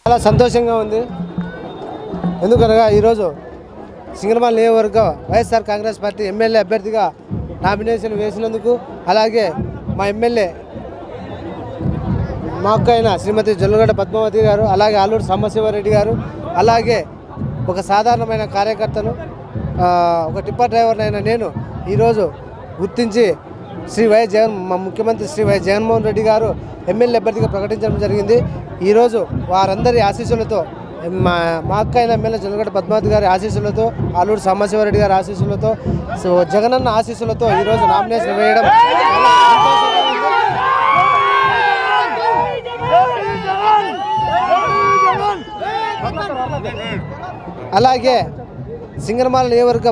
చాలా సంతోషంగా ఉంది. ఎందుకనగా ఈరోజు సింగనమల నియోజకవర్గ వైఎస్ఆర్ కాంగ్రెస్ పార్టీ ఎమ్మెల్యే అభ్యర్థిగా నామినేషన్ వేసినందుకు, అలాగే మా ఎమ్మెల్యే మా అక్క అయిన శ్రీమతి జొన్నగడ్డ పద్మావతి గారు, అలాగే ఆలూరు సాంబశివారెడ్డి గారు, అలాగే ఒక సాధారణమైన కార్యకర్తను, ఒక టిప్పర్ డ్రైవర్నైనా నేను ఈరోజు గుర్తించి మా ముఖ్యమంత్రి శ్రీ వైఎస్ జగన్మోహన్ రెడ్డి గారు ఎమ్మెల్యే అభ్యర్థిగా ప్రకటించడం జరిగింది. ఈరోజు వారందరి ఆశీస్సులతో, మా అక్క అయిన ఎమ్మెల్యే జొన్నగడ్డ పద్మావతి గారి ఆశీస్సులతో, ఆలూరు సాంబశివారెడ్డి గారి ఆశీస్సులతో, జగనన్న ఆశీస్సులతో ఈరోజు నామినేషన్ వేయడం అలాగే సింగనమల నియోజకవర్గ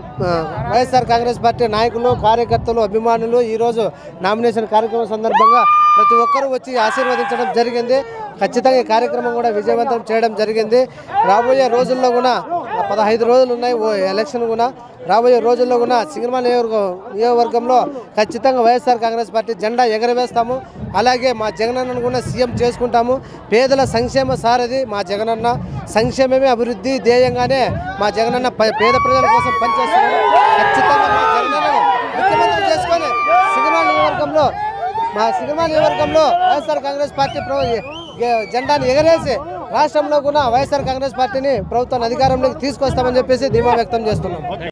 వైఎస్ఆర్ కాంగ్రెస్ పార్టీ నాయకులు, కార్యకర్తలు, అభిమానులు ఈరోజు నామినేషన్ కార్యక్రమం సందర్భంగా ప్రతి ఒక్కరూ వచ్చి ఆశీర్వదించడం జరిగింది. ఖచ్చితంగా ఈ కార్యక్రమం కూడా విజయవంతం చేయడం జరిగింది. రాబోయే రోజుల్లో కూడా 15 రోజులు ఉన్నాయి ఎలక్షన్ కూడా. రాబోయే రోజుల్లో కూడా సింగనమల నియోజకవర్గంలో ఖచ్చితంగా వైఎస్ఆర్ కాంగ్రెస్ పార్టీ జెండా ఎగరవేస్తాము. అలాగే మా జగనన్నను కూడా సీఎం చేసుకుంటాము. పేదల సంక్షేమ సారథి మా జగనన్న, సంక్షేమమే అభివృద్ధి ధ్యేయంగానే మా జగనన్న పేద ప్రజల కోసం పనిచేస్తున్నాడు. ఖచ్చితంగా మా జగనన్నను ముఖ్యమంత్రి చేసుకొని సింగనమల నియోజకవర్గంలో వైఎస్ఆర్ కాంగ్రెస్ పార్టీ జెండాను ఎగరేసి రాష్ట్రంలో కూడా వైఎస్ఆర్ కాంగ్రెస్ పార్టీని ప్రభుత్వాన్ని అధికారంలోకి తీసుకొస్తామని చెప్పేసి ధీమా వ్యక్తం చేస్తున్నాం.